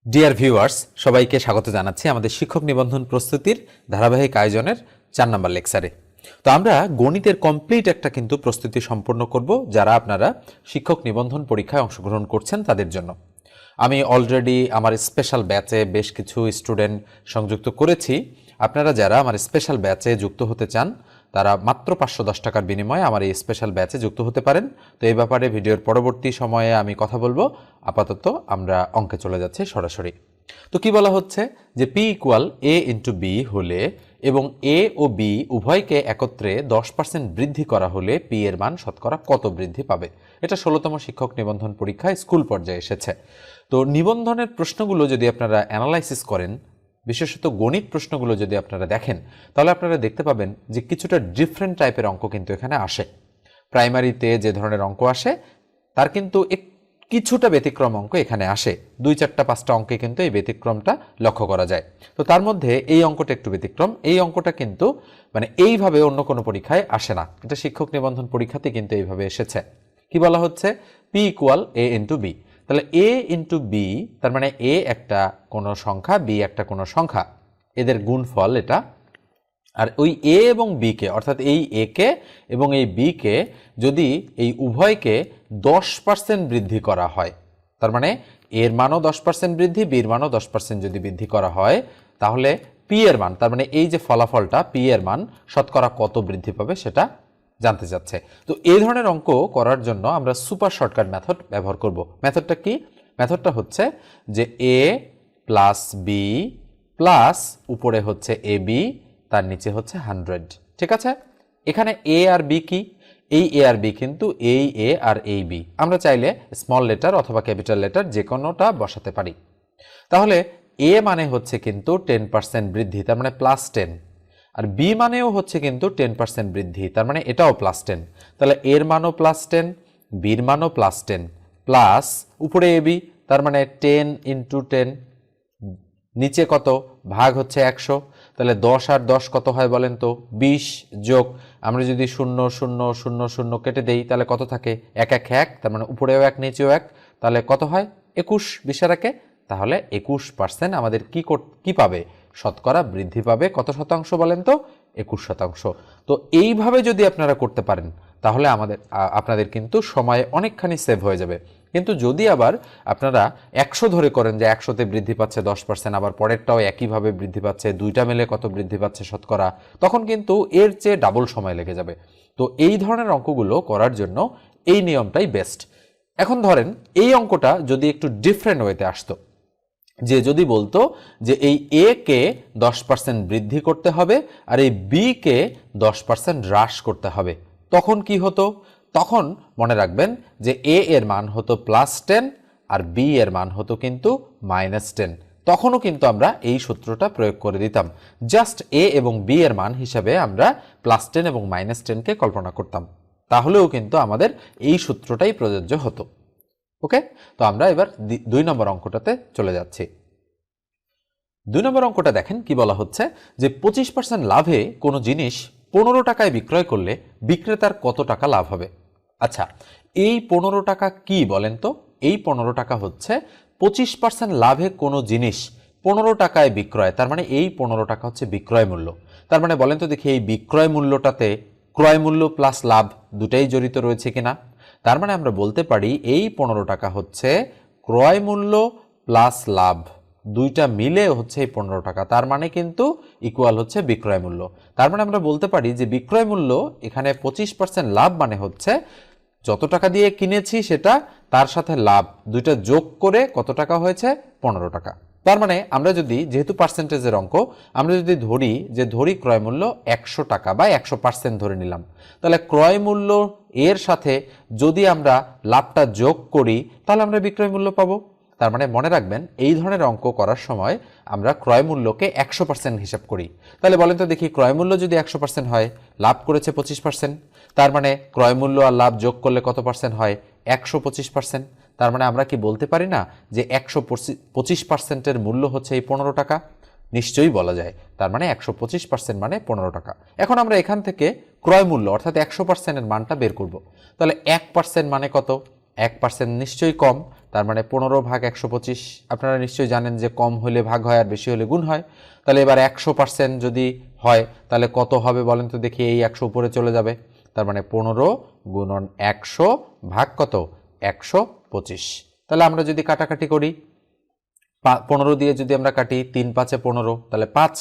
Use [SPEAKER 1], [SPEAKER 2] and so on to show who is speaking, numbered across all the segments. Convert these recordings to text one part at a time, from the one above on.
[SPEAKER 1] Dear viewers, সবাইকে স্বাগত জানাচ্ছি আমাদের শিক্ষক নিবন্ধন প্রস্তুতির ধারাবাহিক আয়োজনের 4 নম্বর লেকচারে। তো আমরা গণিতের কমপ্লিট একটা কিন্তু প্রস্তুতি সম্পন্ন করব যারা আপনারা শিক্ষক নিবন্ধন পরীক্ষায় অংশগ্রহণ করছেন তাদের জন্য। আমি অলরেডি আমার স্পেশাল ব্যাচে বেশ কিছু স্টুডেন্ট সংযুক্ত করেছি। আপনারা যারা আমার স্পেশাল ব্যাচে যুক্ত হতে চান তারা মাত্র 510 টাকার বিনিময়ে আমার এই স্পেশাল ব্যাচে যুক্ত হতে পারেন। তো এই ব্যাপারে ভিডিওর পরবর্তী সময়ে আমি কথা বলবো। আপাতত আমরা অঙ্কে চলে যাচ্ছি সরাসরি। তো কি বলা হচ্ছে যে P equal A into B হলে এবং A ও B উভয়কে একত্রে 10% বৃদ্ধি করা হলে P এর মান শতকরা কত বৃদ্ধি পাবে। এটা 16তম শিক্ষক নিবন্ধন পরীক্ষায় স্কুল পর্যায়ে এসেছে। তো নিবন্ধনের প্রশ্নগুলো যদি আপনারা অ্যানালাইসিস করেন, বিশেষত গণিত প্রশ্নগুলো যদি আপনারা দেখেন, তাহলে আপনারা দেখতে পাবেন যে কিছুটা ডিফারেন্ট টাইপের অঙ্ক কিন্তু এখানে আসে। প্রাইমারিতে যে ধরনের অঙ্ক আসে তার কিন্তু কিছুটা ব্যতিক্রম অঙ্ক এখানে আসে। 2-4-5টা অঙ্কে কিন্তু এই ব্যতিক্রমটা লক্ষ্য করা যায়। তো তার মধ্যে এই অঙ্কটা একটু ব্যতিক্রম। এই অঙ্কটা কিন্তু মানে এইভাবে অন্য কোনো পরীক্ষায় আসে না। এটা শিক্ষক নিবন্ধন পরীক্ষাতে কিন্তু এইভাবে এসেছে। কি বলা হচ্ছে? P equal A into B। তাহলে A ইন্টু B, তার মানে A একটা কোনো সংখ্যা, B একটা কোনো সংখ্যা, এদের গুণফল এটা। আর ওই A এবং B কে, অর্থাৎ এই A কে এবং এই B কে যদি এই উভয়কে 10% বৃদ্ধি করা হয়, তার মানে এর মানও 10% বৃদ্ধি, B এর মানও 10% যদি বৃদ্ধি করা হয়, তাহলে P এর মান, তার মানে এই যে ফলাফলটা P এর মান শতকরা কত বৃদ্ধি পাবে সেটা জানতে চাচ্ছে। তো এই ধরনের অঙ্ক করার জন্য আমরা সুপার শর্টকাট মেথড ব্যবহার করব। মেথডটা কি? মেথডটা হচ্ছে যে A প্লাস B প্লাস উপরে হচ্ছে AB, তার নিচে হচ্ছে 100। ঠিক আছে? এখানে A আর B কি? এই A আর B কিন্তু এই A আর এই B আমরা চাইলে স্মল লেটার অথবা ক্যাপিটাল লেটার যে কোনোটা বসাতে পারি। তাহলে A মানে হচ্ছে কিন্তু 10% বৃদ্ধি, তার মানে +10, আর B মানেও হচ্ছে কিন্তু 10% বৃদ্ধি, তার মানে এটাও +10। তাহলে এর মানও +10, বির মানও +10, প্লাস উপরে AB, তার মানে 10 ইন্টু 10, নিচে কত, ভাগ হচ্ছে 100। তাহলে 10 আর 10 কত হয় বলেন তো? 20, যোগ আমরা যদি 0 0 0 0 কেটে দেই তাহলে কত থাকে? 1 1 1, তার মানে উপরেও 1 নিচেও 1, তাহলে কত হয়? 21, 20 আর 1। তাহলে 21% আমাদের কি পাবে? শতকরা বৃদ্ধি পাবে। কত শতাংশ বলেন তো? 21%। তো এইভাবে যদি আপনারা করতে পারেন তাহলে আপনাদের কিন্তু সময় অনেকখানি সেভ হয়ে যাবে। কিন্তু যদি আবার আপনারা 100 ধরে করেন যে 100তে বৃদ্ধি পাচ্ছে 10%, আবার পরেরটাও একইভাবে বৃদ্ধি পাচ্ছে, দুইটা মিলে কত বৃদ্ধি পাচ্ছে শতকরা, তখন কিন্তু এর চেয়ে ডাবল সময় লেগে যাবে। তো এই ধরনের অঙ্কগুলো করার জন্য এই নিয়মটাই বেস্ট। এখন ধরেন এই অঙ্কটা যদি একটু ডিফারেন্ট ওয়েতে আসতো, যে যদি বলতো যে এই A কে 10% বৃদ্ধি করতে হবে আর এই B কে 10% হ্রাস করতে হবে, তখন কি হতো? তখন মনে রাখবেন যে A এর মান হতো +10 আর B এর মান হতো কিন্তু -10। তখনও কিন্তু আমরা এই সূত্রটা প্রয়োগ করে দিতাম। জাস্ট A এবং B এর মান হিসাবে আমরা +10 এবং -10 কে কল্পনা করতাম, তাহলেও কিন্তু আমাদের এই সূত্রটাই প্রযোজ্য হতো। ওকে, তো আমরা এবার 2 নম্বর অঙ্কটাতে চলে যাচ্ছি। 2 নম্বর অঙ্কটা দেখেন কি বলা হচ্ছে যে 25% লাভে কোনো জিনিস 15 টাকায় বিক্রয় করলে বিক্রেতার কত টাকা লাভ হবে। আচ্ছা, এই 15 টাকা কি বলেন তো? এই 15 টাকা হচ্ছে 25% লাভে কোনো জিনিস 15 টাকায় বিক্রয়, তার মানে এই 15 টাকা হচ্ছে বিক্রয় মূল্য। তার মানে বলেন তো দেখি এই বিক্রয় মূল্যটাতে ক্রয় মূল্য প্লাস লাভ দুটাই জড়িত রয়েছে কিনা। তার মানে আমরা বলতে পারি এই 15 টাকা হচ্ছে ক্রয় মূল্য প্লাস লাভ, দুইটা মিলে হচ্ছে এই 15 টাকা, তার মানে কিন্তু ইকুয়াল হচ্ছে বিক্রয় মূল্য। তার মানে আমরা বলতে পারি যে বিক্রয় মূল্য এখানে 25% লাভ মানে হচ্ছে যত টাকা দিয়ে কিনেছি সেটা তার সাথে লাভ দুইটা যোগ করে কত টাকা হয়েছে? 15 টাকা। তার মানে আমরা যদি, যেহেতু পার্সেন্টেজের অঙ্ক, আমরা যদি ধরি ক্রয় মূল্য 100 টাকা বা 100% ধরে নিলাম, তাহলে ক্রয় মূল্য এর সাথে যদি আমরা লাভটা যোগ করি তাহলে আমরা বিক্রয় মূল্য পাবো। তার মানে মনে রাখবেন এই ধরনের অঙ্ক করার সময় আমরা ক্রয় মূল্যকে 100% হিসাব করি। তাহলে বলেন তো দেখি ক্রয় মূল্য যদি 100% হয়, লাভ করেছে 25%, তার মানে ক্রয় মূল্য আর লাভ যোগ করলে কত পার্সেন্ট হয়? 125%। তার মানে আমরা কি বলতে পারি না যে 125%-এর মূল্য হচ্ছে এই 15 টাকা? নিশ্চয়ই বলা যায়। তার মানে 125% মানে 15 টাকা। এখন আমরা এখান থেকে ক্রয় মূল্য অর্থাৎ 100%-এর মানটা বের করব। তাহলে 1% মানে কত? 1% নিশ্চয়ই কম, তার মানে 15 ভাগ 125। আপনারা নিশ্চয়ই জানেন যে কম হলে ভাগ হয় আর বেশি হলে গুণ হয়। তাহলে এবার 100% যদি হয় তাহলে কত হবে বলেন তো দেখি। এই 100 উপরে চলে যাবে, তার মানে 15 গুণন 100 ভাগ কত 125। তাহলে আমরা যদি কাটাকাটি করি 15 দিয়ে যদি আমরা কাটি 3 5 15, তাহলে 5,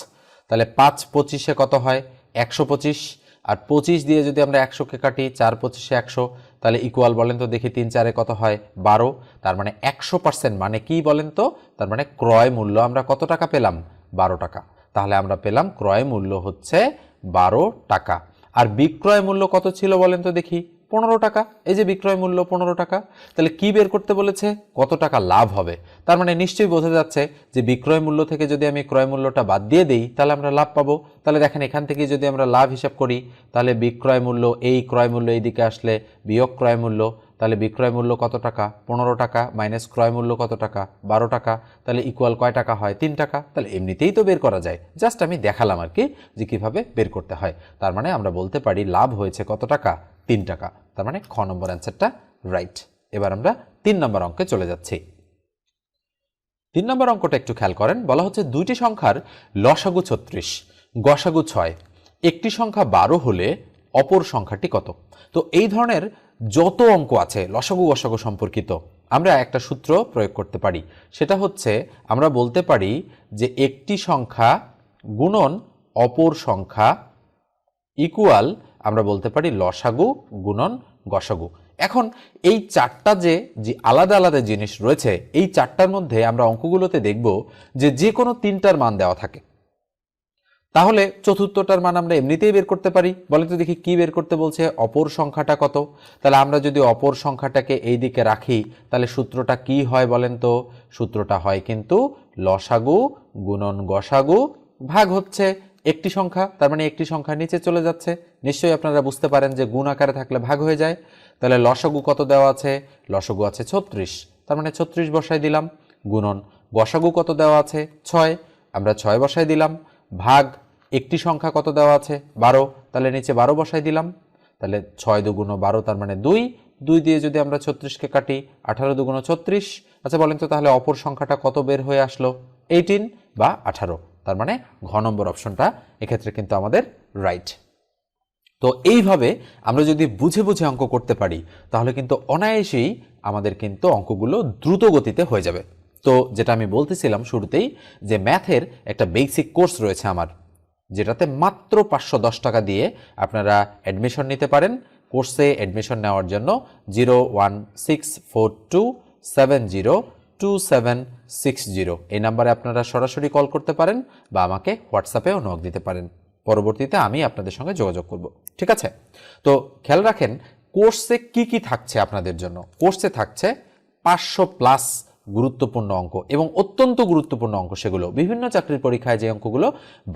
[SPEAKER 1] তাহলে 5 25 কত হয় 125। আর 25 দিয়ে যদি আমরা 100কে কাটি 4 25 100, তাহলে ইকুয়াল বলেন তো দেখি 3 4 কত হয় 12। তার মানে 100% মানে কি বলেন তো, তার মানে ক্রয় মূল্য আমরা কত টাকা পেলাম 12 টাকা। তাহলে আমরা পেলাম ক্রয় মূল্য হচ্ছে 12 টাকা। আর বিক্রয় মূল্য কত ছিল বলেন তো দেখি 15 টাকা। এই যে বিক্রয় মূল্য 15 টাকা, তাহলে কি বের করতে বলেছে কত টাকা লাভ হবে। তার মানে নিশ্চয়ই বোঝা যাচ্ছে যে বিক্রয় মূল্য থেকে যদি আমি ক্রয় মূল্যটা বাদ দিয়ে দিই তাহলে আমরা লাভ পাবো। তাহলে দেখেন এখান থেকে যদি আমরা লাভ হিসাব করি তাহলে বিক্রয় মূল্য, এই ক্রয় মূল্য এই দিকে আসলে বিয়োগ ক্রয় মূল্য, তাহলে বিক্রয় মূল্য কত টাকা 15 টাকা মাইনাস ক্রয় মূল্য কত টাকা 12 টাকা, তাহলে ইকুয়াল কয় টাকা হয় 3 টাকা। তাহলে এমনিতেই তো বের করা যায়, জাস্ট আমি দেখালাম আর কি যে কিভাবে বের করতে হয়। তার মানে আমরা বলতে পারি লাভ হয়েছে কত টাকা 3 টাকা। তার মানে খ নম্বর অ্যান্সারটা রাইট। এবার আমরা 3 নম্বর অঙ্কে চলে যাচ্ছি। 3 নম্বর অঙ্কটা একটু খেয়াল করেন। বলা হচ্ছে দুইটি সংখ্যার লসাগু 36, গসাগু 6, একটি সংখ্যা 12 হলে অপর সংখ্যাটি কত। তো এই ধরনের যত অঙ্ক আছে লসাগু গসাগু সম্পর্কিত আমরা একটা সূত্র প্রয়োগ করতে পারি। সেটা হচ্ছে আমরা বলতে পারি যে একটি সংখ্যা গুণন অপর সংখ্যা ইকুয়াল আমরা বলতে পারি লসাগু গুণন গসাগু। এখন এই চারটা যে আলাদা আলাদা জিনিস রয়েছে, এই চারটার মধ্যে আমরা অঙ্কগুলোতে দেখব যে কোনো তিনটার মান দেওয়া থাকে। তাহলে চতুর্থটার মান আমরা এমনিতেই বের করতে পারি। বলে তো দেখি কি বের করতে বলছে, অপর সংখ্যাটা কত। তাহলে আমরা যদি অপর সংখ্যাটাকে এই দিকে রাখি তাহলে সূত্রটা কি হয় বলেন তো, সূত্রটা হয় কিন্তু লসাগু গুণন গসাগু ভাগ হচ্ছে একটি সংখ্যা, তার মানে একটি সংখ্যা নিচে চলে যাচ্ছে। নিশ্চয়ই আপনারা বুঝতে পারেন যে গুণ আকারে থাকলে ভাগ হয়ে যায়। তাহলে লসাগু কত দেওয়া আছে, লসাগু আছে 36, তার মানে 36 বসাই দিলাম। গুণন গসাগু কত দেওয়া আছে 6, আমরা 6 বসাই দিলাম। ভাগ একটি সংখ্যা কত দেওয়া আছে 12, তাহলে নিচে 12 বসাই দিলাম। তাহলে 6 দুগুণ 12, তার মানে 2, 2 দিয়ে যদি আমরা 36কে কাটি 18 দুগুণ 36। আচ্ছা বলেন তো তাহলে অপর সংখ্যাটা কত বের হয়ে আসলো 18 বা 18। তার মানে ঘ নম্বর অপশনটা এক্ষেত্রে কিন্তু আমাদের রাইট। তো এইভাবে আমরা যদি বুঝে বুঝে অঙ্ক করতে পারি তাহলে কিন্তু অনায়াসেই আমাদের কিন্তু অঙ্কগুলো দ্রুত গতিতে হয়ে যাবে। তো যেটা আমি বলতেছিলাম শুরুতেই যে ম্যাথের একটা বেসিক কোর্স রয়েছে আমার, যেটাতে মাত্র 510 টাকা দিয়ে আপনারা অ্যাডমিশন নিতে পারেন। কোর্সে অ্যাডমিশন নেওয়ার জন্য 01642702760 এই নাম্বারে আপনারা সরাসরি কল করতে পারেন বা আমাকে হোয়াটসঅ্যাপেও নক দিতে পারেন। পরবর্তীতে আমি আপনাদের সঙ্গে যোগাযোগ করব, ঠিক আছে। তো খেয়াল রাখেন কোর্সে কি কি থাকছে আপনাদের জন্য। কোর্সে থাকছে 500+ গুরুত্বপূর্ণ অঙ্ক এবং অত্যন্ত গুরুত্বপূর্ণ অঙ্ক, সেগুলো বিভিন্ন চাকরির পরীক্ষায় যে অঙ্কগুলো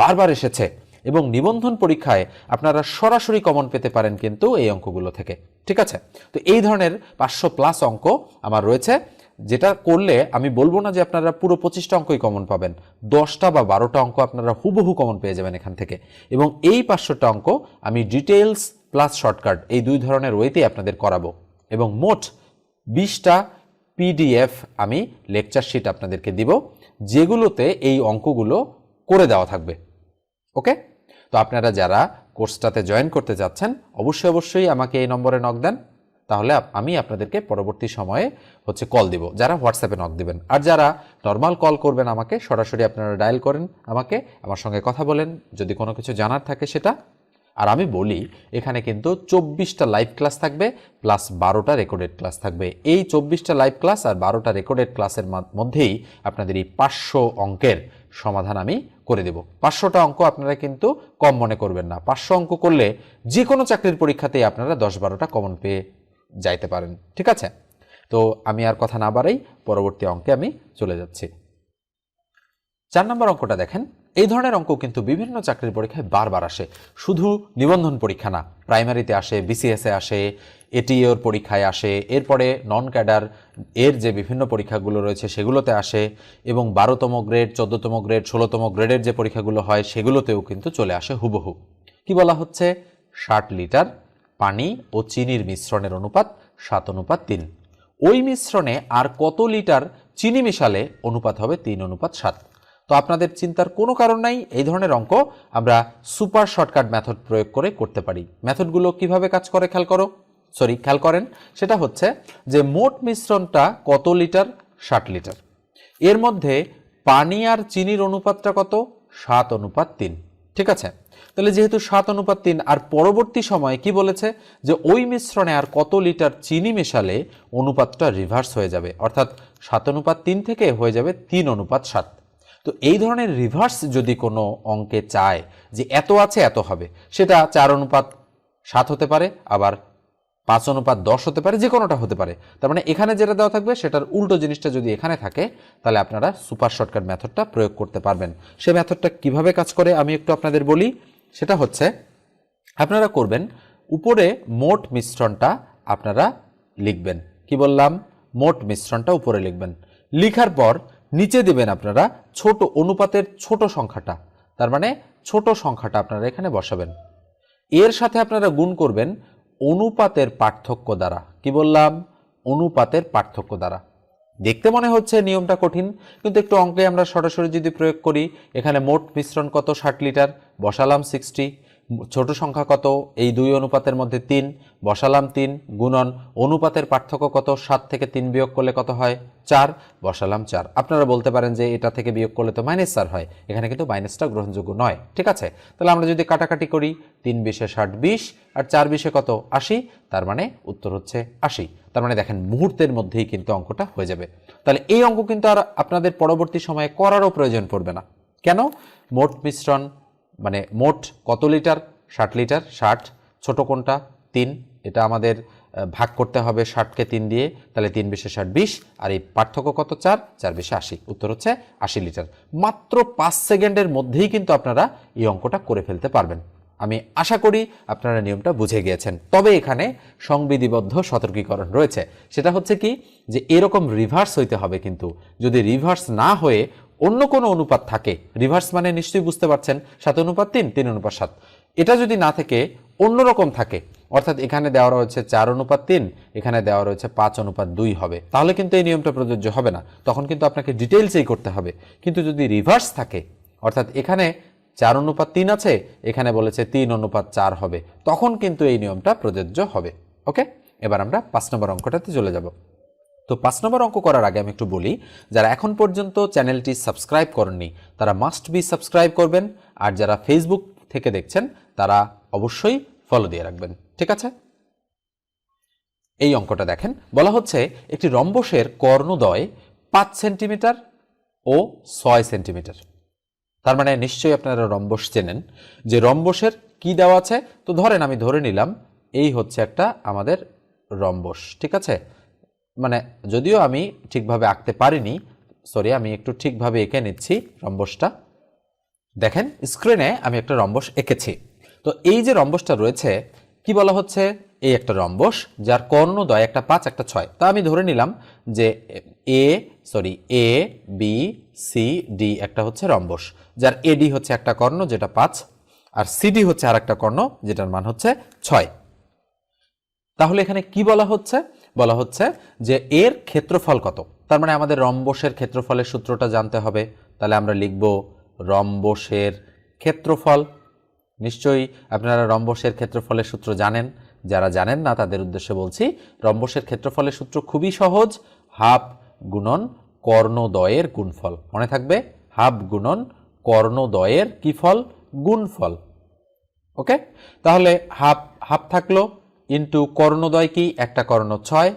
[SPEAKER 1] বারবার এসেছে এবং নিবন্ধন পরীক্ষায় আপনারা সরাসরি কমন পেতে পারেন কিন্তু এই অঙ্কগুলো থেকে, ঠিক আছে। তো এই ধরনের 500+ অঙ্ক আমার রয়েছে, যেটা করলে আমি বলবো না যে আপনারা পুরো 25টা অঙ্কই কমন পাবেন, 10টা বা 12টা অঙ্ক আপনারা হুবহু কমন পেয়ে যাবেন এখান থেকে। এবং এই 500টা অঙ্ক আমি ডিটেলস প্লাস শর্টকাট এই দুই ধরনের ওয়েতেই আপনাদের করাবো এবং মোট 20টা PDF আমি লেকচার শিট আপনাদেরকে দিব, যেগুলোতে এই অঙ্কগুলো করে দেওয়া থাকবে। ওকে, তো আপনারা যারা কোর্সটাতে জয়েন করতে যাচ্ছেন অবশ্যই আমাকে এই নম্বরে নক দেন, তাহলে আমি আপনাদেরকে পরবর্তী সময়ে কল দিব, যারা হোয়াটসঅ্যাপে নক দিবেন। আর যারা নর্মাল কল করবেন আমাকে সরাসরি আপনারা ডায়াল করেন আমাকে, আমার সঙ্গে কথা বলেন যদি কোনো কিছু জানার থাকে সেটা। আর আমি বলি এখানে কিন্তু 24টা লাইভ ক্লাস থাকবে প্লাস 12টা রেকর্ডেড ক্লাস থাকবে। এই 24টা লাইভ ক্লাস আর 12টা রেকর্ডেড ক্লাসের মধ্যেই আপনাদের এই 500 অঙ্কের সমাধান আমি করে দেব। 500টা অঙ্ক আপনারা কিন্তু কম মনে করবেন না, 500 অঙ্ক করলে যে কোনো চাকরির পরীক্ষাতেই আপনারা 10-12টা কমন পেয়ে যাইতে পারেন, ঠিক আছে। তো আমি আর কথা না বাড়াই পরবর্তী অঙ্কে আমি চলে যাচ্ছি। 4 নম্বর অঙ্কটা দেখেন। এই ধরনের অঙ্ক কিন্তু বিভিন্ন চাকরির পরীক্ষায় বারবার আসে, শুধু নিবন্ধন পরীক্ষা না, প্রাইমারিতে আসে, BCS-এ আসে, ATO-র পরীক্ষায় আসে, এরপরে নন ক্যাডার এর যে বিভিন্ন পরীক্ষাগুলো রয়েছে সেগুলোতে আসে এবং 12তম গ্রেড, 14তম গ্রেড, 16তম গ্রেডের যে পরীক্ষাগুলো হয় সেগুলোতেও কিন্তু চলে আসে হুবহু। কি বলা হচ্ছে, 60 লিটার পানি ও চিনির মিশ্রণের অনুপাত 7:3। ওই মিশ্রণে আর কত লিটার চিনি মেশালে অনুপাত হবে 3:7। তো আপনাদের চিন্তার কোনো কারণ নাই, এই ধরনের অঙ্ক আমরা সুপার শর্টকাট মেথড প্রয়োগ করে করতে পারি। মেথডগুলো কিভাবে কাজ করে খেয়াল করেন। সেটা হচ্ছে যে মোট মিশ্রণটা কত লিটার, 60 লিটার। এর মধ্যে পানি আর চিনির অনুপাতটা কত, 7:3। ঠিক আছে, তাহলে যেহেতু 7:3 আর পরবর্তী সময়ে কি বলেছে যে ওই মিশ্রণে আর কত লিটার চিনি মেশালে অনুপাতটা রিভার্স হয়ে যাবে, অর্থাৎ 7:3 থেকে হয়ে যাবে 3:7। তো এই ধরনের রিভার্স যদি কোনো অঙ্কে চায় যে এত আছে এত হবে, সেটা 4:7 হতে পারে, আবার 5:10 হতে পারে, যে কোনোটা হতে পারে। তার মানে এখানে যেটা দেওয়া থাকবে সেটার উল্টো জিনিসটা যদি এখানে থাকে, তাহলে আপনারা সুপার শর্টকাট মেথডটা প্রয়োগ করতে পারবেন। সেই মেথডটা কিভাবে কাজ করে আমি একটু আপনাদের বলি। সেটা হচ্ছে আপনারা করবেন, উপরে মোট মিশ্রণটা আপনারা লিখবেন। কি বললাম, মোট মিশ্রণটা উপরে লিখবেন। লিখার পর নিচে দেবেন আপনারা ছোট অনুপাতের ছোট সংখ্যাটা, তার মানে ছোট সংখ্যাটা আপনারা এখানে বসাবেন। এর সাথে আপনারা গুণ করবেন অনুপাতের পার্থক্য দ্বারা। কি বললাম, অনুপাতের পার্থক্য দ্বারা। দেখতে মনে হচ্ছে নিয়মটা কঠিন, কিন্তু একটু অঙ্কে আমরা সরাসরি যদি প্রয়োগ করি, এখানে মোট মিশ্রণ কত, 60 লিটার, বসালাম 60, ছোট সংখ্যা কত, এই দুই অনুপাতের মধ্যে 3, বসালাম 3, গুণন অনুপাতের পার্থক্য কত, 7 থেকে 3 বিয়োগ করলে কত হয়, 4, বসালাম 4। আপনারা বলতে পারেন যে এটা থেকে বিয়োগ করলে তো -4 হয়, এখানে কিন্তু মাইনাসটা গ্রহণযোগ্য নয়। ঠিক আছে, তাহলে আমরা যদি কাটাকাটি করি, 3 20 60 20 আর 4 20 কত, 80, তার মানে উত্তর হচ্ছে 80। তার মানে দেখেন মুহূর্তের মধ্যেই কিন্তু অঙ্কটা হয়ে যাবে। তাহলে এই অঙ্ক কিন্তু আর আপনাদের পরবর্তী সময়ে করারও প্রয়োজন পড়বে না। কেন, মোট মিশ্রণ মানে মোট কত লিটার, 60 লিটার, 60, ছোট কোনটা 3, এটা আমাদের ভাগ করতে হবে 60কে 3 দিয়ে, তাহলে 3 20 60 20, আর এই পার্থক্য কত, 4, 4 20 80, উত্তর হচ্ছে 80 লিটার। মাত্র 5 সেকেন্ডের মধ্যেই কিন্তু আপনারা এই অঙ্কটা করে ফেলতে পারবেন। আমি আশা করি আপনারা নিয়মটা বুঝে গিয়েছেন। তবে এখানে সংবিধিবদ্ধ সতর্কীকরণ রয়েছে, সেটা হচ্ছে কি যে এরকম রিভার্স হইতে হবে, কিন্তু যদি রিভার্স না হয়ে অন্য কোনো অনুপাত থাকে, রিভার্স মানে নিশ্চয়ই বুঝতে পারছেন 7:3, 3:7, এটা যদি না থেকে অন্যরকম থাকে, অর্থাৎ এখানে দেওয়া রয়েছে 4:3, এখানে দেওয়া রয়েছে 5:2 হবে, তাহলে কিন্তু এই নিয়মটা প্রযোজ্য হবে না। তখন কিন্তু আপনাকে ডিটেইলসেই করতে হবে। কিন্তু যদি রিভার্স থাকে, অর্থাৎ এখানে 4:3 আছে, এখানে বলেছে 3:4 হবে, তখন কিন্তু এই নিয়মটা প্রযোজ্য হবে। ওকে, এবার আমরা 5 নম্বর অঙ্কটাতে চলে যাব। তো 5 নম্বর অঙ্ক করার আগে আমি একটু বলি, যারা এখন পর্যন্ত চ্যানেলটি সাবস্ক্রাইব করেননি তারা মাস্ট বি সাবস্ক্রাইব করবেন, আর যারা ফেসবুক থেকে দেখছেন তারা অবশ্যই ফলো দিয়ে রাখবেন। ঠিক আছে, এই অঙ্কটা দেখেন, বলা হচ্ছে একটি রম্বসের কর্ণদ্বয় 5 সেন্টিমিটার ও 6 সেন্টিমিটার। তার মানে নিশ্চয়ই আপনারা রম্বস চেনেন, যে রম্বসের কি দেওয়া আছে। তো ধরেন আমি ধরে নিলাম এই হচ্ছে একটা আমাদের রম্বস। ঠিক আছে, মানে যদিও আমি ঠিকভাবে আঁকতে পারিনি, সরি, আমি একটু ঠিকভাবে এঁকে নিচ্ছি রম্বসটা। দেখেন স্ক্রিনে আমি একটা রম্বস এঁকেছি। তো এই যে রম্বসটা রয়েছে, কি বলা হচ্ছে, এই একটা রম্বস যার কর্ণদ্বয় একটা 5 একটা 6। তা আমি ধরে নিলাম যে এ বি সি ডি একটা হচ্ছে রম্বস, যার এডি হচ্ছে একটা কর্ণ যেটা 5, আর সিডি হচ্ছে আর একটা কর্ণ যেটার মান হচ্ছে 6। তাহলে এখানে কি বলা হচ্ছে, বলা হচ্ছে যে এর ক্ষেত্রফল কত। তার মানে আমাদের রম্বসের ক্ষেত্রফলের সূত্রটা জানতে হবে। তাহলে আমরা লিখব রম্বসের ক্ষেত্রফল। নিশ্চয়ই আপনারা রম্বসের ক্ষেত্রফলের সূত্র জানেন, যারা জানেন না তাদের উদ্দেশ্যে বলছি, রম্বসের ক্ষেত্রফলের সূত্র খুবই সহজ, হাফ গুণন কর্ণদ্বয়ের গুণফল। মনে থাকবে, হাফ গুণন কর্ণদ্বয়ের কি ফল, গুণফল। ওকে, তাহলে হাফ হাফ থাকলো, ইন্টু কর্ণদ্বয় কি, একটা কর্ণ 6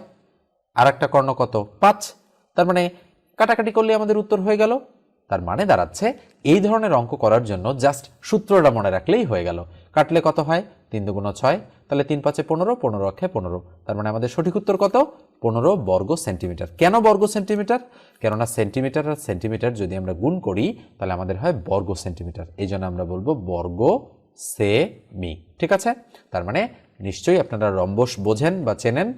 [SPEAKER 1] আর একটা কর্ণ কত, 5। তার মানে কাটাকাটি করলে আমাদের উত্তর হয়ে গেল। তার মানে দাঁড়াচ্ছে এই ধরনের অঙ্ক করার জন্য জাস্ট সূত্রটা মনে রাখলেই হয়ে গেল। কাটলে কত হয়, 3 × 6, তাহলে 3 × 5 = 15, 15 × 15। তার মানে আমাদের সঠিক উত্তর কত, 15 বর্গ সেন্টিমিটার। কেন বর্গ সেন্টিমিটার, কেননা সেন্টিমিটার আর সেন্টিমিটার যদি আমরা গুণ করি তাহলে আমাদের হয় বর্গ সেন্টিমিটার, এই জন্য আমরা বলবো বর্গ সেমি। ঠিক আছে, তার মানে নিশ্চয়ই আপনারা রম্বস বোঝেন বা চেনেন,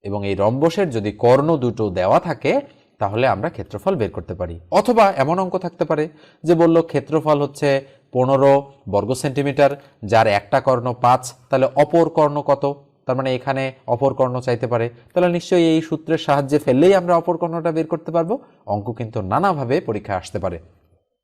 [SPEAKER 1] এবং এই রম্বসের যদি কর্ণ দুটো দেওয়া থাকে তাহলে আমরা ক্ষেত্রফল বের করতে পারি। অথবা এমন অঙ্ক থাকতে পারে যে বলল ক্ষেত্রফল হচ্ছে 15 বর্গ সেন্টিমিটার, যার একটা কর্ণ 5, তাহলে অপর কর্ণ কত, তার মানে এখানে অপর কর্ণ চাইতে পারে, তাহলে নিশ্চয়ই এই সূত্রের সাহায্যে ফেললেই আমরা অপর কর্ণটা বের করতে পারবো। অঙ্ক কিন্তু নানাভাবে পরীক্ষায় আসতে পারে।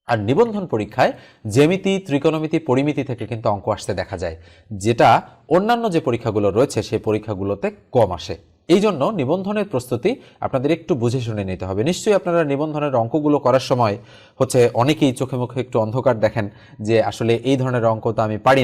[SPEAKER 1] আর নিবন্ধন পরীক্ষায় জ্যামিতি, ত্রিকোণমিতি, পরিমিতি থেকে কিন্তু অঙ্ক আসতে দেখা যায়, যেটা অন্যান্য যে পরীক্ষাগুলো রয়েছে সেই পরীক্ষাগুলোতে কম আসে। এই জন্য নিবন্ধনের প্রস্তুতি আপনাদের একটু বুঝে শুনে নিতে হবে। নিশ্চয়ই আপনারা নিবন্ধনের অঙ্কগুলো করার সময় অনেকেই চোখে মুখে একটু অন্ধকার দেখেন যে আসলে এই ধরনের অঙ্ক তো আমি পারি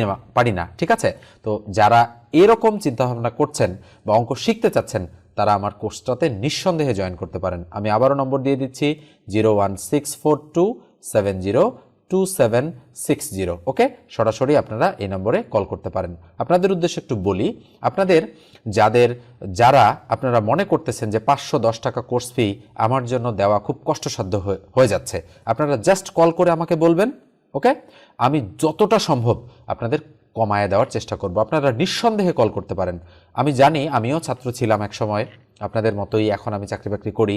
[SPEAKER 1] না, ঠিক আছে? তো যারা এরকম চিন্তাভাবনা করছেন বা অঙ্ক শিখতে চাচ্ছেন, তারা আমার কোর্সটাতে নিঃসন্দেহে জয়েন করতে পারেন। আমি আবারও নম্বর দিয়ে দিচ্ছি 01642702760। ওকে, সরাসরি আপনারা এই নম্বরে কল করতে পারেন। আপনাদের উদ্দেশ্যে একটু বলি, আপনাদের যারা আপনারা মনে করতেছেন যে 510 টাকা কোর্স ফি আমার জন্য দেওয়া খুব কষ্টসাধ্য হয়ে যাচ্ছে, আপনারা জাস্ট কল করে আমাকে বলবেন। ওকে, আমি যতটা সম্ভব আপনাদের কমায় দেওয়ার চেষ্টা করব। আপনারা নিঃসন্দেহে কল করতে পারেন। আমি জানি, আমিও ছাত্র ছিলাম এক সময়, আপনাদের মতোই এখন আমি চাকরি বাকরি করি,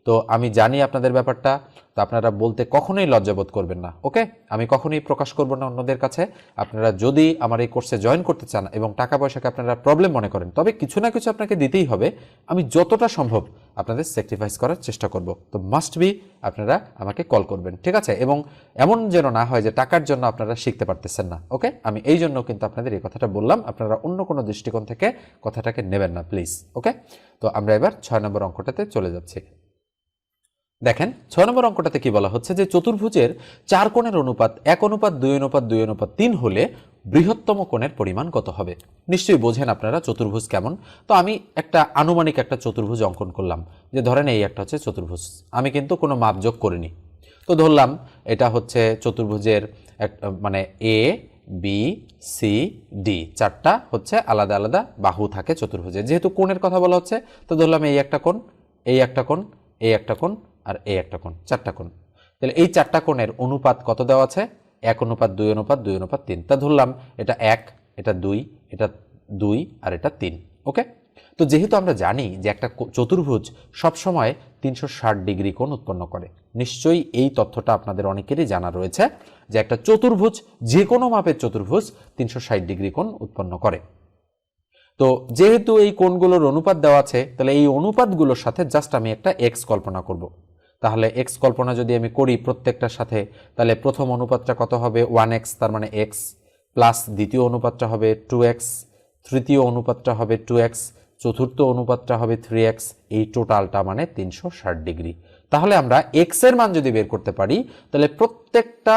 [SPEAKER 1] তো আমি জানি আপনাদের ব্যাপারটা। তো আপনারা বলতে কখনোই লজ্জাবোধ করবেন না। ওকে, আমি কখনোই প্রকাশ করব না অন্যদের কাছে। আপনারা যদি আমার এই কোর্সে জয়েন করতে চান এবং টাকা পয়সাকে আপনারা প্রবলেম মনে করেন, তবে কিছু না কিছু আপনাকে দিতেই হবে। আমি যতটা সম্ভব আপনাদের স্যাক্রিফাইস করার চেষ্টা করব। তো মাস্ট বি আপনারা আমাকে কল করবেন, ঠিক আছে? এবং এমন যেন না হয় যে টাকার জন্য আপনারা শিখতে পারতেছেন না। ওকে, আমি এই জন্য কিন্তু আপনাদের এই কথাটা বললাম। আপনারা অন্য কোনো দৃষ্টিকোণ থেকে কথাটাকে নেবেন না প্লিজ। ওকে, তো আমরা এবার 6 নম্বর অঙ্কটাতে চলে যাচ্ছি। দেখেন 6 নম্বর অঙ্কটাতে কি বলা হচ্ছে যে চতুর্ভুজের 4 কোণের অনুপাত 1:2:2:3 হলে বৃহত্তম কোণের পরিমাণ কত হবে? নিশ্চয়ই বোঝেন আপনারা চতুর্ভুজ কেমন। তো আমি একটা আনুমানিক একটা চতুর্ভুজ অঙ্কন করলাম, যে ধরেন এই একটা হচ্ছে চতুর্ভুজ, আমি কিন্তু কোনো মাপযোগ করিনি। তো ধরলাম এটা হচ্ছে চতুর্ভুজের মানে এ বি সি ডি, 4টা হচ্ছে আলাদা আলাদা বাহু থাকে চতুর্ভুজে। যেহেতু কোণের কথা বলা হচ্ছে, তো ধরলাম এই একটা কোণ, এই একটা কোণ, এই একটা কোণ আর এই একটা কোণ, 4টা কোণ। তাহলে এই 4টা কোণের অনুপাত কত দেওয়া আছে? 1:2:2:3। তা ধরলাম এটা 1, এটা 2, এটা 2 আর এটা 3। ওকে, তো যেহেতু আমরা জানি যে একটা চতুর্ভুজ সবসময় 360 ডিগ্রি কোণ উৎপন্ন করে, নিশ্চয়ই এই তথ্যটা আপনাদের অনেকেরই জানা রয়েছে যে একটা চতুর্ভুজ, যে কোনো মাপের চতুর্ভুজ 360 ডিগ্রি কোণ উৎপন্ন করে। তো যেহেতু এই কোণগুলোর অনুপাত দেওয়া আছে, তাহলে এই অনুপাতগুলোর সাথে জাস্ট আমি একটা এক্স কল্পনা করব। তাহলে এক্স কল্পনা যদি আমি করি প্রত্যেকটার সাথে, তাহলে প্রথম অনুপাতটা কত হবে? 1x, তার মানে এক্স, প্লাস দ্বিতীয় অনুপাতটা হবে 2x, তৃতীয় অনুপাতটা হবে 2x, চতুর্থ অনুপাতটা হবে 3x, এই টোটালটা মানে 360 ডিগ্রি। তাহলে আমরা এক্স এর মান যদি বের করতে পারি, তাহলে প্রত্যেকটা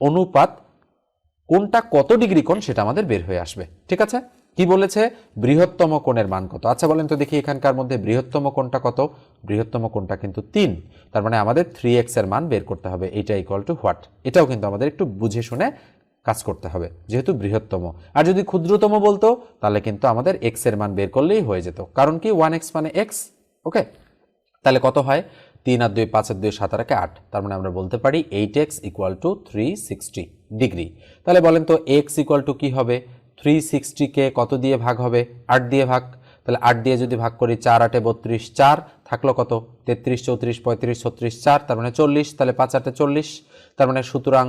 [SPEAKER 1] অনুপাত কোনটা কত ডিগ্রি কোণ সেটা আমাদের বের হয়ে আসবে, ঠিক আছে? কি বলেছে? বৃহত্তম কোণের মান কত? আচ্ছা বলেন তো দেখি, এখানকার মধ্যে বৃহত্তম কোণটা কত? বৃহত্তম কোণটা কিন্তু 3, তার মানে আমাদের 3x এর মান বের করতে হবে। এইটা ইকুয়াল টু হোয়াট? এটাও কিন্তু আমাদের একটু বুঝে শুনে কাজ করতে হবে, যেহেতু বৃহত্তম। আর যদি ক্ষুদ্রতম বলতো, তাহলে কিন্তু আমাদের x এর মান বের করলেই হয়ে যেত, কারণ কি 1x মানে x। ওকে, তাহলে কত হয়? 3 আর 2 5 আর 2 7 আর 8, তার মানে আমরা বলতে পারি 8x ইকুয়াল টু 360 ডিগ্রি। তাহলে বলেন তো x ইকুয়াল টু কি হবে? 360 কে কত দিয়ে ভাগ হবে? 8 দিয়ে ভাগ। তাহলে 8 দিয়ে যদি ভাগ করি, 4 8 32, 4 থাকলো কত? 33 34 35 36, 4 তার মানে 40, তাহলে 5 8 40, তার মানে সুতরাং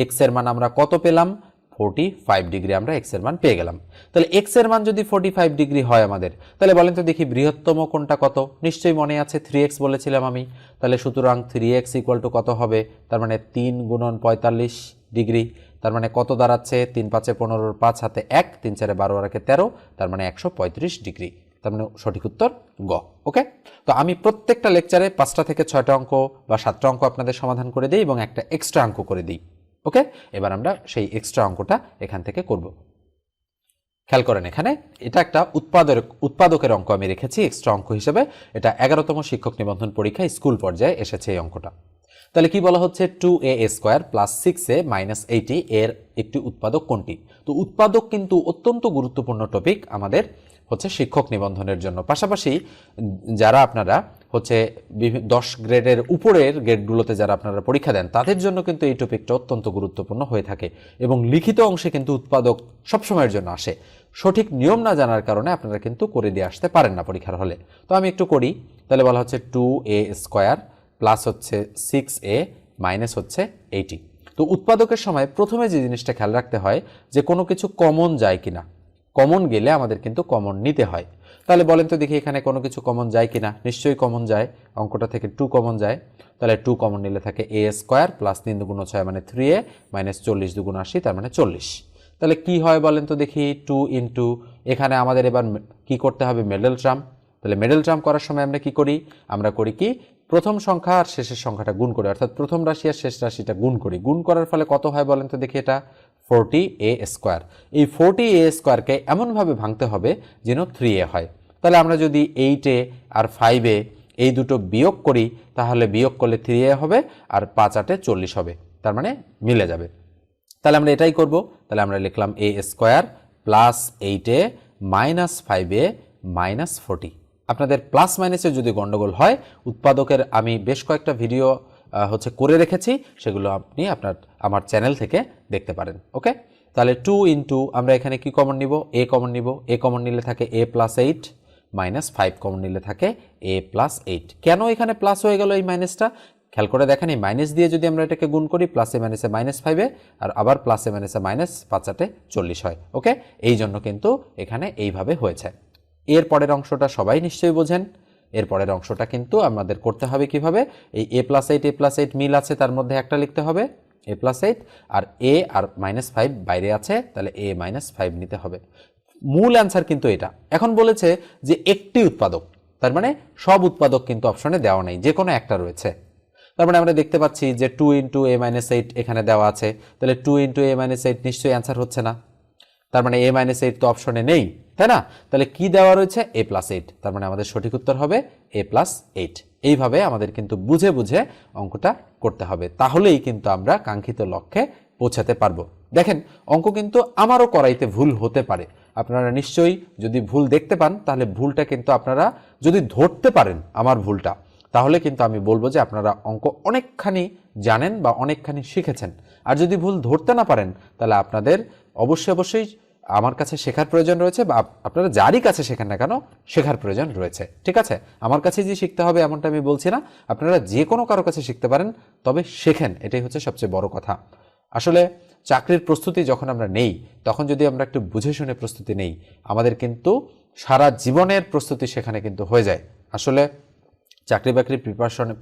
[SPEAKER 1] x এর মান আমরা কত পেলাম? 45 ডিগ্রি আমরা x এর মান পেয়ে গেলাম। তাহলে x এর মান যদি 45 ডিগ্রি হয় আমাদের, তাহলে বলেন তো দেখি বৃহত্তম কোণটা কত? নিশ্চয়ই মনে আছে 3x বলেছিলাম আমি। তাহলে সুতরাং 3x ইকুয়াল টু কত হবে? তার মানে 3 গুণন 45 ডিগ্রি, তার মানে কত দাঁড়াচ্ছে? 3 5 15, 5 হাতে 1, 3 4 12 আর 13, তার মানে 135 ডিগ্রি। তার মানে সঠিক উত্তর গ। ওকে, তো আমি প্রত্যেকটা লেকচারে 5টা থেকে 6টা অঙ্ক বা 7টা অঙ্ক আপনাদের সমাধান করে দিই এবং একটা এক্সট্রা অঙ্ক করে দিই। ওকে, এবার আমরা সেই এক্সট্রা অঙ্কটা এখান থেকে করব। খেয়াল করেন, এখানে এটা একটা উৎপাদকের অঙ্ক আমি রেখেছি এক্সট্রা অঙ্ক হিসেবে। এটা 11তম শিক্ষক নিবন্ধন পরীক্ষায় স্কুল পর্যায়ে এসেছে এই অঙ্কটা। তাহলে কি বলা হচ্ছে? 2a² প্লাস 6a মাইনাস 80 এর একটি উৎপাদক কোনটি? তো উৎপাদক কিন্তু অত্যন্ত গুরুত্বপূর্ণ টপিক আমাদের হচ্ছে শিক্ষক নিবন্ধনের জন্য। পাশাপাশি যারা আপনারা 10 গ্রেডের উপরের গ্রেডগুলোতে যারা আপনারা পরীক্ষা দেন, তাদের জন্য কিন্তু এই টপিকটা অত্যন্ত গুরুত্বপূর্ণ হয়ে থাকে এবং লিখিত অংশে কিন্তু উৎপাদক সবসময়ের জন্য আসে। সঠিক নিয়ম না জানার কারণে আপনারা কিন্তু করে দিয়ে আসতে পারেন না পরীক্ষার হলে। তো আমি একটু করি। তাহলে বলা হচ্ছে 2a² প্লাস হচ্ছে 6a মাইনাস হচ্ছে 80। তো উৎপাদকের সময় প্রথমে যে জিনিসটা খেয়াল রাখতে হয় যে কোনো কিছু কমন যায় কিনা। কমন গেলে আমাদের কিন্তু কমন নিতে হয়। তাহলে বলেন তো দেখি এখানে কোনো কিছু কমন যায় কিনা? নিশ্চয়ই কমন যায়, অঙ্কটা থেকে 2 কমন যায়। তাহলে 2 কমন নিলে থাকে a স্কয়ার প্লাস 3 দুগুণ 6 মানে 3a মাইনাস 40 দুগুণ 80 তার মানে 40। তাহলে কি হয় বলেন তো দেখি? 2 ইন্টু এখানে আমাদের এবার কি করতে হবে? Middle term. তাহলে মিডল টার্ম করার সময় আমরা কি করি? আমরা করি কি প্রথম সংখ্যা আর শেষের সংখ্যাটা গুণ করি, অর্থাৎ প্রথম রাশি আর শেষ রাশিটা গুণ করি। গুণ করার ফলে কত হয় বলেন তো দেখি? এটা 40a স্কয়ার। এই 40a স্কয়ারকে এমনভাবে ভাঙতে হবে যেন 3a হয়। তাহলে আমরা যদি 8a আর 5a এই দুটো বিয়োগ করি তাহলে বিয়োগ করলে 3a হবে আর 5 8 40 হবে, তার মানে মিলে যাবে। তাহলে আমরা এটাই করব। তাহলে আমরা লিখলাম a square plus 8a minus 5a minus 40। আপনাদের প্লাস মাইনাসে যদি গন্ডগোল হয়, উৎপাদকের আমি বেশ কয়েকটা ভিডিও করে রেখেছি, সেগুলো আপনি আমার চ্যানেল থেকে দেখতে পারেন। ওকে, তাহলে 2 ইন্টু আমরা এখানে কি কমন নিব? a কমন নিব। a কমন নিলে থাকে a প্লাস 8 মাইনাস 5 কমন নিলে থাকে a প্লাস 8। কেন এখানে প্লাস হয়ে গেল এই মাইনাসটা? খেয়াল করে দেখেন, এই মাইনাস দিয়ে যদি আমরা এটাকে গুণ করি প্লাসে মাইনাসে মাইনাস 5 আর আবার প্লাসে মাইনাসে মাইনাস 5 8 40 হয়। ওকে, এই জন্য কিন্তু এখানে এইভাবে হয়েছে। এর পরের অংশটা সবাই নিশ্চয়ই বোঝেন। এর পরের অংশটা কিন্তু আমাদের করতে হবে কিভাবে? এই a প্লাস 8 মিল আছে, তার মধ্যে একটা লিখতে হবে a প্লাস 8 আর a আর মাইনাস 5 বাইরে আছে, তাহলে a মাইনাস 5 নিতে হবে। মূল অ্যান্সার কিন্তু এটা। এখন বলেছে যে একটি উৎপাদক, তার মানে সব উৎপাদক কিন্তু অপশনে দেওয়া নেই, যে কোনো একটা রয়েছে। তার মানে আমরা দেখতে পাচ্ছি যে 2 ইন্টু a মাইনাস 8 এখানে দেওয়া আছে, তাহলে 2 ইন্টু a মাইনাস 8 নিশ্চয়ই অ্যান্সার হচ্ছে না। তার মানে a মাইনাস 8 তো অপশনে নেই, তাই না? তাহলে কি দেওয়া রয়েছে? a plus 8। তার মানে আমাদের সঠিক উত্তর হবে a প্লাস 8। এইভাবে আমাদের কিন্তু বুঝে বুঝে অঙ্কটা করতে হবে, তাহলেই কিন্তু আমরা কাঙ্ক্ষিত লক্ষ্যে পৌঁছাতে পারবো। দেখেন, অঙ্ক কিন্তু আমারও করাইতে ভুল হতে পারে। আপনারা নিশ্চয়ই যদি ভুল দেখতে পান, তাহলে ভুলটা কিন্তু আপনারা যদি ধরতে পারেন আমার ভুলটা, তাহলে কিন্তু আমি বলবো যে আপনারা অঙ্ক অনেকখানি জানেন বা অনেকখানি শিখেছেন। আর যদি ভুল ধরতে না পারেন, তাহলে আপনাদের অবশ্যই আমার কাছে শেখার প্রয়োজন রয়েছে, বা আপনারা যারই কাছে শেখেন না কেন শেখার প্রয়োজন রয়েছে। ঠিক আছে, আমার কাছে যে শিখতে হবে এমনটা আমি বলছি না, আপনারা যে কোনো কারো কাছে শিখতে পারেন, তবে শেখেন, এটাই হচ্ছে সবচেয়ে বড় কথা। আসলে চাকরির প্রস্তুতি যখন আমরা নেই, তখন যদি আমরা একটু বুঝে শুনে প্রস্তুতি নেই, আমাদের কিন্তু সারা জীবনের প্রস্তুতি সেখানে কিন্তু হয়ে যায়। আসলে চাকরি বাকরির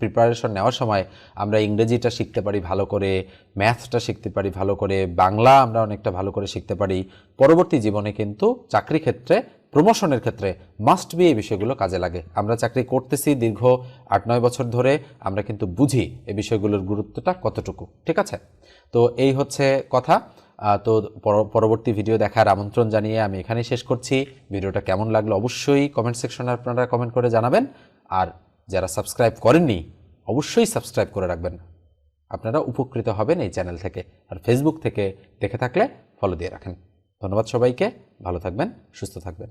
[SPEAKER 1] প্রিপারেশন নেওয়ার সময় আমরা ইংরেজিটা শিখতে পারি ভালো করে, ম্যাথসটা শিখতে পারি ভালো করে, বাংলা আমরা অনেকটা ভালো করে শিখতে পারি। পরবর্তী জীবনে কিন্তু চাকরি ক্ষেত্রে, প্রমোশনের ক্ষেত্রে মাস্ট বি এই বিষয়গুলো কাজে লাগে। আমরা চাকরি করতেছি দীর্ঘ 8-9 বছর ধরে, আমরা কিন্তু বুঝি এই বিষয়গুলোর গুরুত্বটা কতটুকু। ঠিক আছে, তো এই হচ্ছে কথা। তো পরবর্তী ভিডিও দেখার আমন্ত্রণ জানিয়ে আমি এখানেই শেষ করছি। ভিডিওটা কেমন লাগলো অবশ্যই কমেন্ট সেকশনে আপনারা কমেন্ট করে জানাবেন। আর যারা সাবস্ক্রাইব করেননি, অবশ্যই সাবস্ক্রাইব করে রাখবেন, আপনারা উপকৃত হবেন এই চ্যানেল থেকে। আর ফেসবুক থেকে দেখে থাকলে ফলো দিয়ে রাখেন। ধন্যবাদ সবাইকে, ভালো থাকবেন, সুস্থ থাকবেন।